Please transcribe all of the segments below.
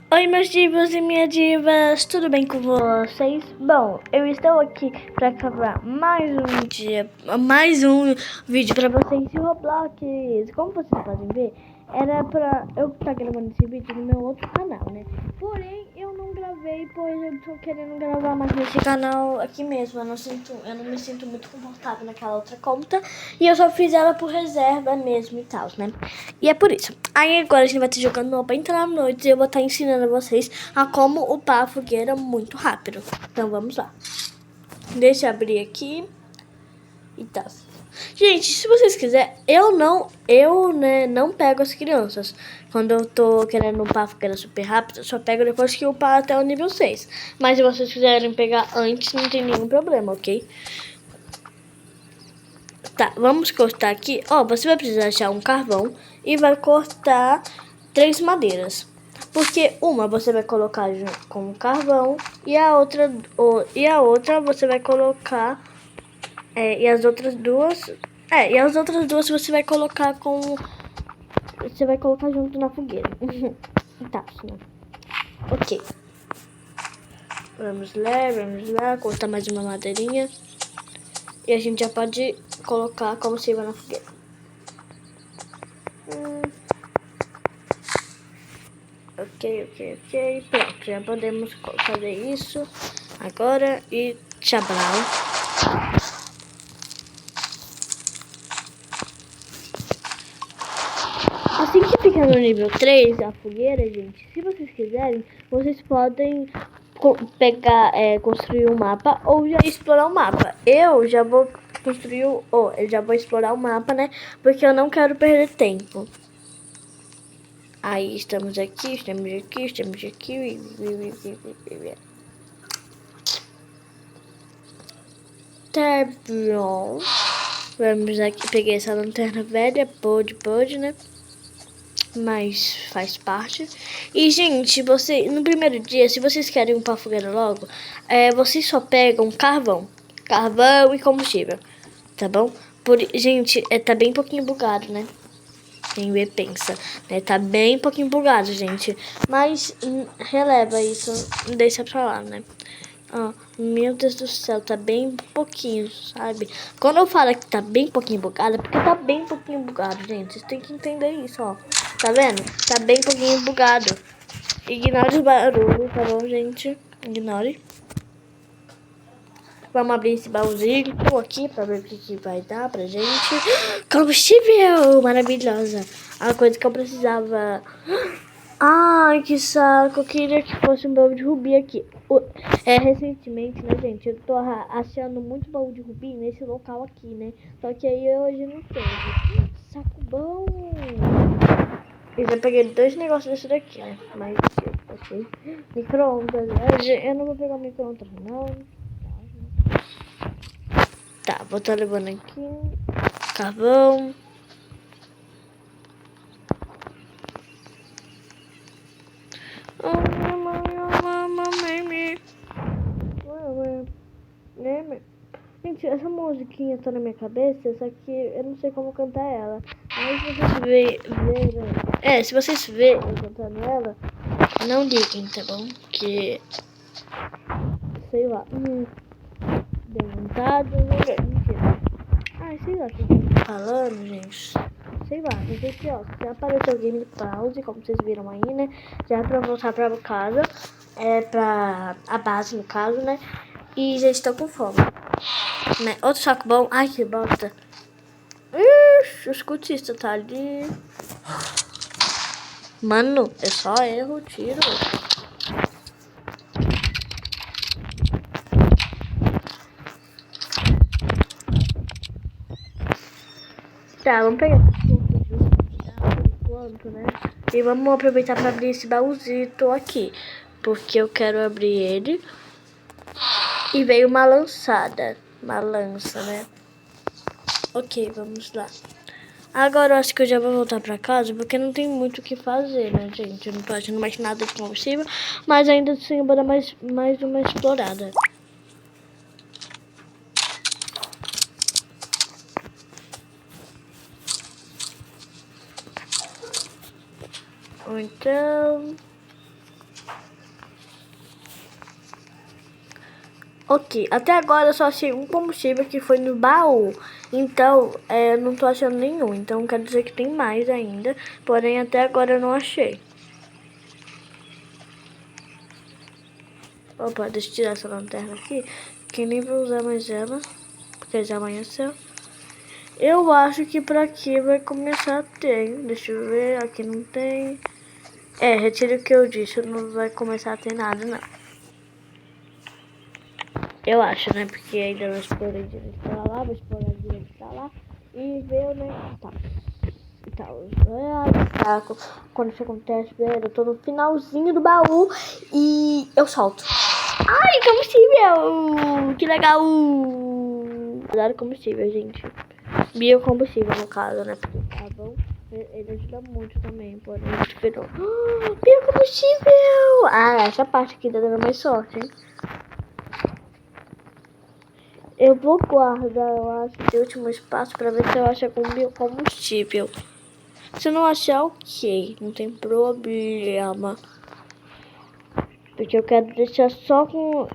Oi, meus divos e minhas divas, tudo bem com vocês? Bom, eu estou aqui para gravar mais um vídeo para vocês de Roblox. Como vocês podem ver, era para eu estar gravando esse vídeo no meu outro canal, né? Porém, eu não gravei, pois eu estou querendo gravar mais nesse canal aqui mesmo. Eu não me sinto muito confortável naquela outra conta e eu só fiz ela por reserva mesmo e tal, né? E é por isso. Aí agora a gente vai estar jogando no Open Entrar Noite e eu vou estar ensinando vocês a como upar a fogueira muito rápido. Então vamos lá. Deixa eu abrir aqui e tal. Gente, se vocês quiserem, eu não pego as crianças. Quando eu tô querendo upar a fogueira super rápido, eu só pego depois que upar até o nível 6. Mas se vocês quiserem pegar antes, não tem nenhum problema, ok? Tá, vamos cortar aqui. Ó, você vai precisar achar um carvão e vai cortar 3 madeiras. Porque uma você vai colocar com o carvão e a outra você vai colocar e as outras duas você vai colocar junto na fogueira. Tá, sim. Ok. Vamos lá, cortar mais uma madeirinha. E a gente já pode colocar como se na fogueira. Ok. Pronto, já podemos fazer isso agora e tchablau. Assim que fica no nível 3, a fogueira, gente, se vocês quiserem, vocês podem construir um mapa ou já explorar o mapa. Eu já vou explorar o mapa, né? Porque eu não quero perder tempo. Aí estamos aqui. Tá bom. Vamos aqui, peguei essa lanterna velha, pode, né? Mas faz parte. E, gente, no primeiro dia, se vocês querem upar a fogueira logo, vocês só pegam carvão e combustível, tá bom? Gente, tá bem pouquinho bugado, né? Quem vê pensa, né? Tá bem pouquinho bugado, gente. Mas releva isso, deixa pra lá, né? Ó, meu Deus do céu, tá bem pouquinho, sabe? Quando eu falo que tá bem pouquinho bugado, é porque tá bem pouquinho bugado, gente. Vocês têm que entender isso, ó. Tá vendo? Tá bem pouquinho bugado. Ignore os barulhos, tá bom, gente? Ignore. Vamos abrir esse baúzinho aqui pra ver o que vai dar pra gente. Combustível! Maravilhosa. A coisa que eu precisava. Ai, que saco. Eu queria que fosse um baú de rubi aqui. Recentemente, né, gente, eu tô achando muito baú de rubi nesse local aqui, né? Só que aí hoje não teve. Saco bom. Eu já peguei 2 negócios desse daqui, né? Mas eu achei micro-ondas. Eu não vou pegar micro-ondas, não. Tá, vou estar levando aqui. Carvão. Gente, essa musiquinha tá na minha cabeça, só que eu não sei como cantar ela. Aí se vocês verem, se vocês verem eu cantando ela, não liguem, tá bom? Que, sei lá, deu vontade, mentira. Ai, sei lá o que eu tô falando, gente. Sei lá, mas aqui, ó, já apareceu o game pause, como vocês viram aí, né? Já é pra voltar pra casa, pra a base, no caso, né? E já estou com fome. Né? Outro saco bom. Ai, que bosta. Ixi, o escutista tá ali. Mano, é só erro, tiro. Tá, vamos pegar enquanto, né? E vamos aproveitar pra abrir esse baúzito aqui. Porque eu quero abrir ele. E veio uma lançada. Uma lança, né? Ok, vamos lá. Agora eu acho que eu já vou voltar pra casa, porque não tem muito o que fazer, né, gente? Eu não tô achando mais nada de combustível, mas ainda assim eu vou dar mais uma explorada. Ou então... Ok, até agora eu só achei um combustível que foi no baú. Então, eu não tô achando nenhum. Então, quer dizer que tem mais ainda. Porém, até agora eu não achei. Opa, deixa eu tirar essa lanterna aqui. Que nem vou usar mais ela. Porque já amanheceu. Eu acho que por aqui vai começar a ter. Deixa eu ver, aqui não tem. Retiro o que eu disse, não vai começar a ter nada, não. Eu acho, né? Porque ainda não explorei direito pra lá, vou explorar direito pra lá e ver onde tá. E tal. Ai, saco. Quando isso acontece, velho, eu tô no finalzinho do baú e eu solto. Ai, combustível! Que legal! Adoro combustível, gente. Biocombustível, no caso, né? Porque tá bom. Ele ajuda muito também, porém, virou. Biocombustível! Ah, essa parte aqui tá dando mais sorte, hein? Eu vou guardar, eu acho, esse último espaço pra ver se eu acho algum biocombustível. Se eu não achar, ok, não tem problema. Porque eu quero deixar só com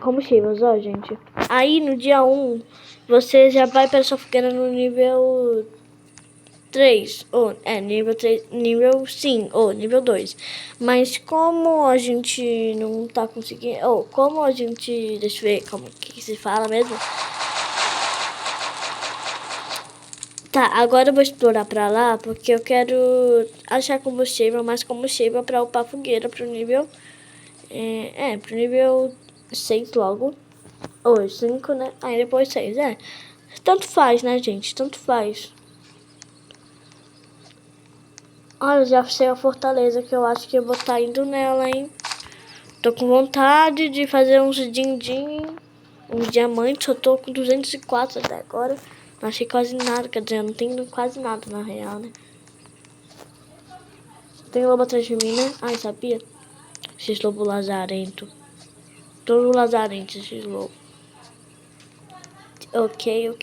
combustíveis, ó, gente. Aí no dia 1, você já vai para sua fogueira no nível 3, ou nível 3, nível 5, ou nível 2. Mas como a gente não tá conseguindo, ou como a gente, deixa eu ver como que se fala mesmo. Tá, agora eu vou explorar pra lá, porque eu quero achar combustível, mais combustível pra upar a fogueira pro nível, pro nível 6 logo, ou 5, né? Aí depois 6, Tanto faz, né, gente? Tanto faz. Olha, já sei a fortaleza que eu acho que eu vou estar indo nela, hein? Tô com vontade de fazer uns din-din, uns diamantes. Eu tô com 204 até agora. Não achei quase nada, quer dizer, eu não tenho quase nada na real, né? Tem lobo atrás de mim, né? Ai, sabia? Esses lobos lazarento. Todo lazarento, esses lobos. Ok.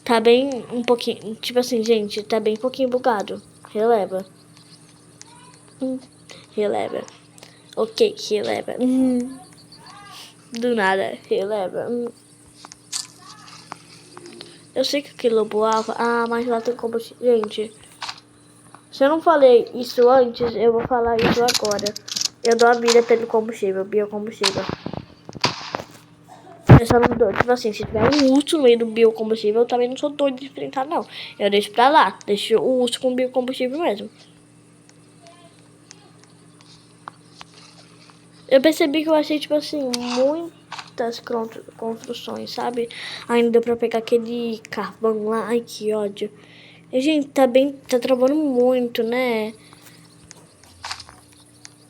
Tá bem um pouquinho, tipo assim, gente, tá bem um pouquinho bugado. Releva. Releva. Ok, releva. Do nada, releva. Eu sei que aquele lobo alfa. Ah, mas lá tem combustível. Gente, se eu não falei isso antes, eu vou falar isso agora. Eu dou a vida pelo combustível, biocombustível. Eu só não dou, tipo assim, se tiver um urso no meio do biocombustível, eu também não sou doido de enfrentar, não. Eu deixo pra lá, deixo o urso com biocombustível mesmo. Eu percebi que eu achei, tipo assim, muitas construções, sabe? Ainda deu pra pegar aquele carvão lá, ai que ódio. E, gente, tá travando muito, né?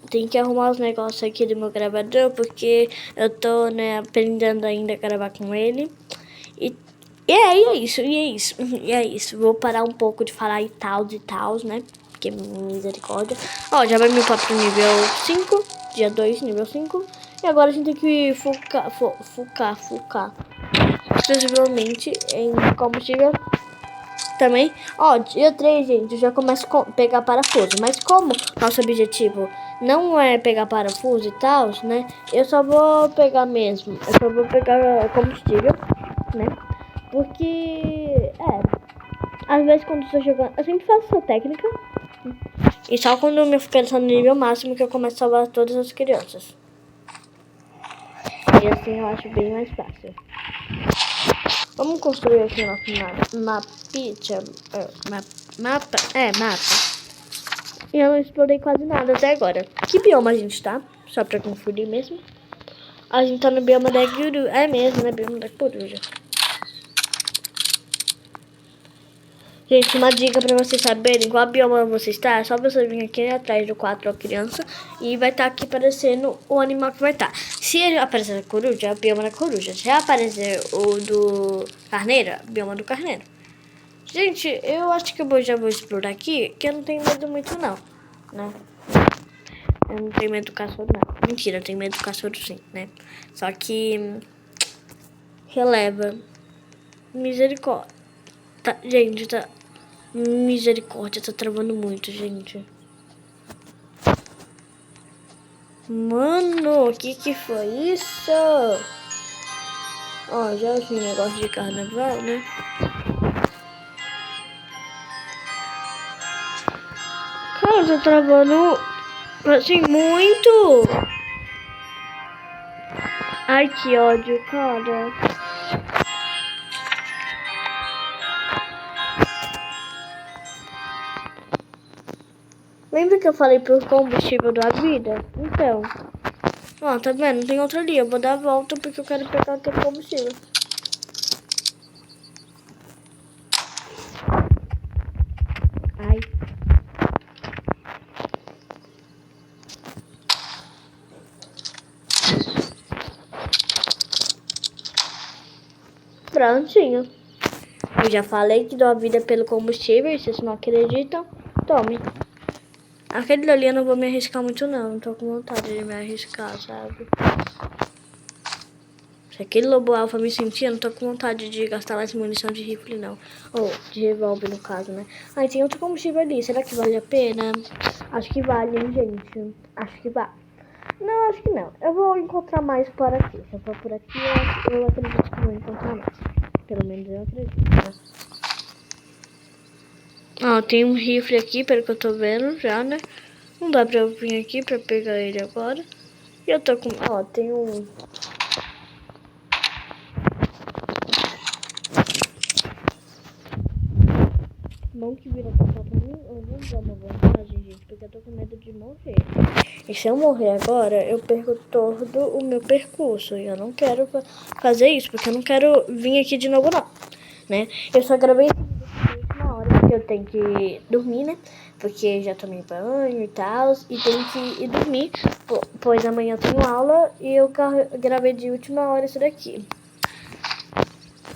Tem que arrumar os negócios aqui do meu gravador, porque eu tô, né, aprendendo ainda a gravar com ele. E é isso. Vou parar um pouco de falar e tal, né? Porque misericórdia. Ó, já vai me upar pro nível 5, dia 2, nível 5. E agora a gente tem que focar exclusivamente em combustível também. Ó, dia 3, gente, já começa a pegar parafuso. Mas como nosso objetivo não é pegar parafuso e tal, né? Eu só vou pegar mesmo. Eu só vou pegar combustível, né? Porque, às vezes quando eu tô jogando, eu sempre faço essa técnica. E só quando eu me ficar no nível máximo que eu começo a salvar todas as crianças. E assim eu acho bem mais fácil. Vamos construir aqui o nosso mapa. E eu não explorei quase nada até agora. Que bioma a gente tá? Só pra conferir mesmo. A gente tá no bioma da Guru. É mesmo, né? Bioma da coruja. Gente, uma dica pra vocês saberem qual bioma você está. É só você vir aqui atrás do 4 criança. E vai estar aqui aparecendo o animal que vai estar. Se ele aparecer a coruja, é o bioma da coruja. Se aparecer o do carneiro, é o bioma do carneiro. Gente, eu acho que eu já vou explorar aqui, que eu não tenho medo muito não, né? Eu não tenho medo do cachorro não. Mentira, eu tenho medo do cachorro sim, né? Só que releva. Misericórdia. Tá, gente, tá. Misericórdia, tá travando muito, gente. Mano, o que foi isso? Ó, já vi negócio de carnaval, né? Cara, tá travando assim muito. Ai, que ódio, cara. Lembra que eu falei pro combustível da vida? Então. Ó, tá vendo? Tem outra ali. Eu vou dar a volta porque eu quero pegar aquele combustível. Ai. Prontinho. Eu já falei que dou a vida pelo combustível e vocês não acreditam. Tome. Aquele ali eu não vou me arriscar muito não. Não tô com vontade de me arriscar, sabe? Se aquele lobo alfa me sentir, eu não tô com vontade de gastar mais munição de rifle, não. Ou de revólver, no caso, né? Ah, tem outro combustível ali. Será que vale a pena? Acho que vale, hein, gente? Acho que vale. Não, acho que não. Eu vou encontrar mais por aqui. Se eu for por aqui, eu acredito que vou encontrar mais. Pelo menos eu acredito, né? Ó, tem um rifle aqui, pelo que eu tô vendo já, né? Não dá pra eu vir aqui pra pegar ele agora. E eu tô com... Ó, tem um... Bom que vira pra cá pra mim, eu vou dar uma vantagem, gente, porque eu tô com medo de morrer. E se eu morrer agora, eu perco todo o meu percurso. E eu não quero fazer isso, porque eu não quero vir aqui de novo, não. Né? Eu só gravei esse vídeo na hora, porque eu tenho que dormir, né? Porque já tomei banho e tal, e tenho que ir dormir, pois amanhã eu tenho aula e eu gravei de última hora isso daqui.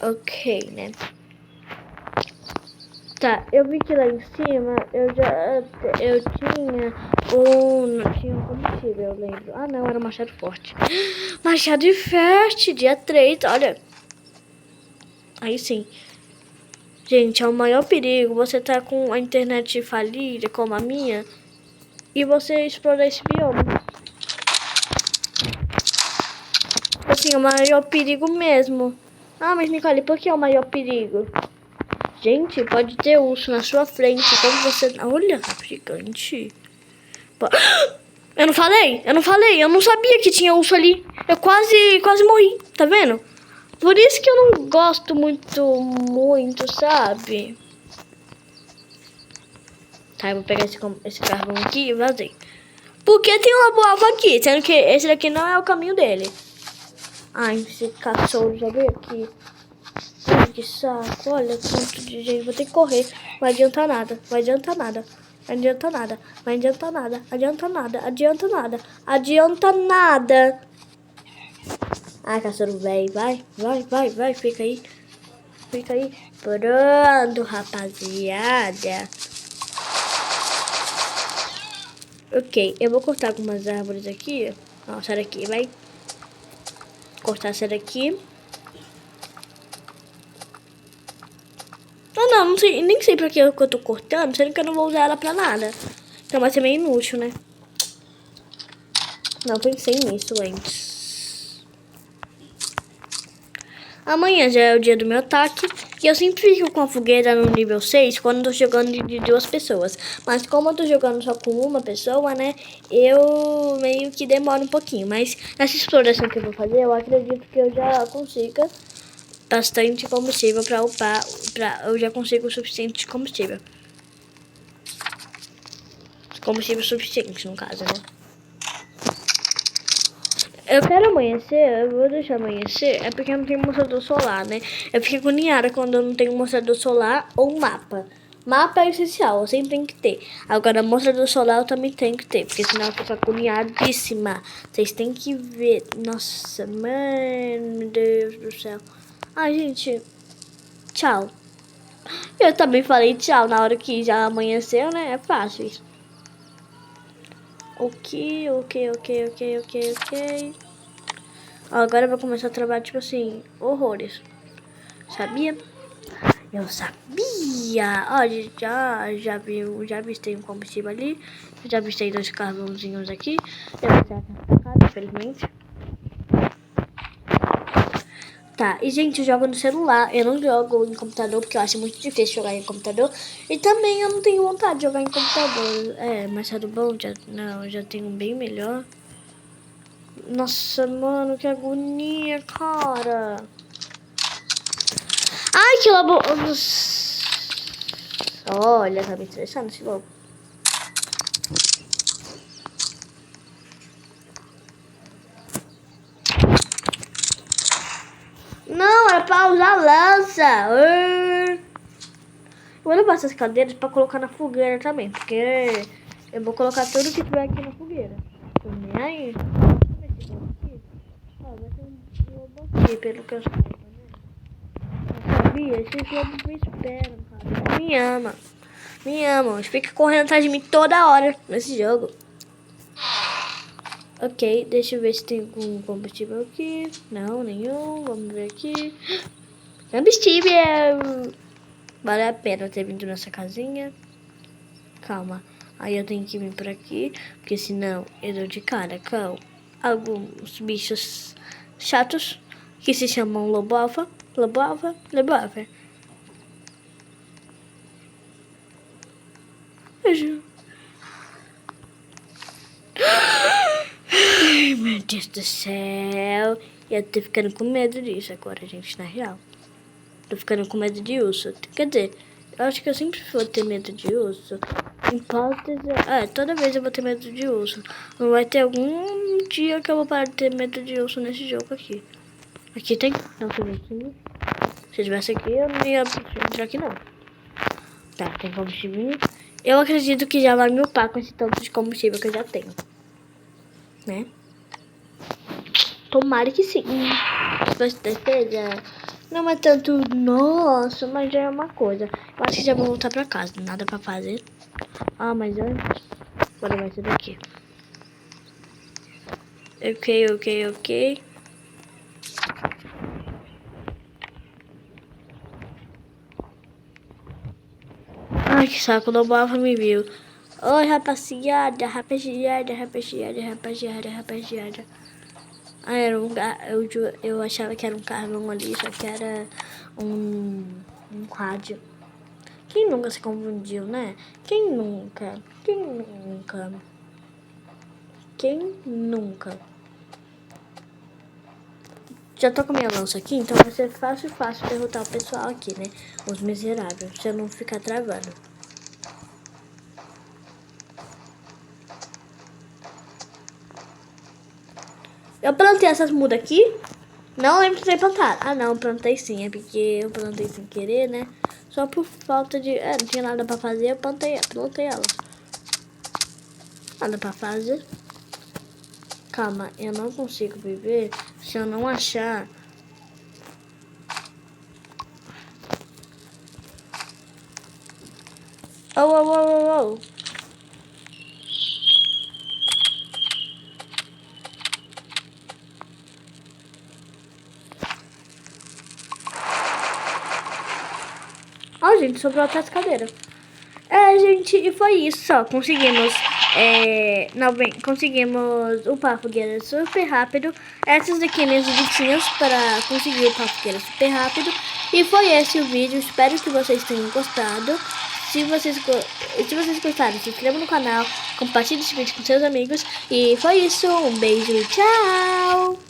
Ok, né? Tá, eu vi que lá em cima eu tinha um combustível, eu lembro. Ah, não, era um machado forte. Machado forte, dia 3, olha. Aí sim. Gente, é o maior perigo você tá com a internet falida, como a minha, e você explorar esse bioma. Assim, é o maior perigo mesmo. Ah, mas Nicole, por que é o maior perigo? Gente, pode ter urso na sua frente. Como você... Olha, gigante. Eu não falei, eu não sabia que tinha urso ali. Eu quase morri, tá vendo? Por isso que eu não gosto muito, sabe? Tá, eu vou pegar esse carvão aqui e vazei. Porque tem um lobo alvo aqui, sendo que esse daqui não é o caminho dele. Ai, esse cachorro já veio aqui. Ai, que saco, olha quanto de gente. Vou ter que correr, não adianta nada, não adianta nada. Não adianta nada, não adianta nada, adianta nada, adianta nada, adianta nada. Ai, cachorro velho, vai, fica aí. Fica aí. Pronto, rapaziada. Ok, eu vou cortar algumas árvores aqui. Ó, sai daqui, vai. Cortar essa daqui. Não sei, nem sei pra que eu tô cortando, sendo que eu não vou usar ela pra nada. Então vai ser meio inútil, né? Não pensei nisso antes. Amanhã já é o dia do meu ataque. E eu sempre fico com a fogueira no nível 6 quando eu tô jogando de 2 pessoas. Mas como eu tô jogando só com uma pessoa, né? Eu meio que demoro um pouquinho. Mas nessa exploração que eu vou fazer, eu acredito que eu já consiga bastante combustível pra upar. Eu já consigo o suficiente de combustível. Combustível suficiente, no caso, né? Eu quero amanhecer, eu vou deixar amanhecer, é porque eu não tenho mostrador solar, né? Eu fico agoniada quando eu não tenho mostrador solar ou mapa. Mapa é essencial, eu sempre tenho que ter. Agora, mostrador solar eu também tenho que ter, porque senão eu fico agoniadíssima. Vocês têm que ver. Nossa, mano, meu Deus do céu. Ai, gente, tchau. Eu também falei tchau na hora que já amanheceu, né? É fácil isso. Ok. Agora vai começar a trabalhar, tipo assim, horrores. Sabia? Eu sabia! Ó, já avistei um combustível ali. Já avistei 2 carvãozinhos aqui. Eu vou ser atacado, infelizmente. Tá, e gente, eu jogo no celular. Eu não jogo em computador porque eu acho muito difícil jogar em computador. E também eu não tenho vontade de jogar em computador. É, mas tá bom? Já tenho um bem melhor. Nossa, mano, que agonia, cara. Ai, que lobo. Olha, tá me estressando esse lobo. Não, é pra usar lança. Eu vou levar essas cadeiras pra colocar na fogueira também. Porque eu vou colocar tudo que tiver aqui na fogueira. Tô nem aí. Ó, vai ter um lobo aqui, pelo que eu sei, tá vendo? Sabia? Esses lobos me esperam, cara. Me ama. Me amam. Fica correndo atrás de mim toda hora nesse jogo. Ok, deixa eu ver se tem algum combustível aqui. Não, nenhum. Vamos ver aqui. Combustível! Vale a pena ter vindo nessa casinha. Calma. Aí eu tenho que vir por aqui. Porque senão eu dou de cara com alguns bichos chatos. Que se chamam lobo-alfa. Lobo-alfa. Lobo-alfa. Ai, meu Deus do céu. Eu tô ficando com medo disso agora, gente, na real. Tô ficando com medo de urso. Quer dizer, eu acho que eu sempre vou ter medo de urso. Hipótese... toda vez eu vou ter medo de urso. Não vai ter algum dia que eu vou parar de ter medo de urso nesse jogo aqui. Aqui tem? Não, tem aqui. Se eu tivesse aqui, eu não ia entrar aqui, não. Tá, tem combustível. Eu acredito que já vai me upar com esse tanto de combustível que eu já tenho. Né? Tomara que sim. Com certeza. Não é tanto, nossa, mas já é uma coisa. Eu acho que já vou voltar pra casa, nada pra fazer. Ah, mas antes, vou levar isso daqui. Ok. Ai, que saco, o Lobo me viu. Oi, rapaziada. Ah, eu achava que era um carvão ali, só que era um rádio. Quem nunca se confundiu, né? Quem nunca? Já tô com a minha lança aqui, então vai ser fácil derrotar o pessoal aqui, né? Os miseráveis, se eu não ficar travando. Eu plantei essas mudas aqui. Não lembro de ter plantado. Ah, não, plantei sim. É porque eu plantei sem querer, né? Só por falta de... não tinha nada pra fazer, eu plantei elas. Nada pra fazer. Calma, eu não consigo viver se eu não achar... Oh. Ó, gente, sobrou a pescadeira. Gente, e foi isso só. Conseguimos upar a fogueira super rápido. Essas daqui minhas diquinhas para conseguir upar a fogueira super rápido. E foi esse o vídeo. Espero que vocês tenham gostado. Se vocês gostaram, se inscreva no canal, compartilhe esse vídeo com seus amigos. E foi isso. Um beijo e tchau!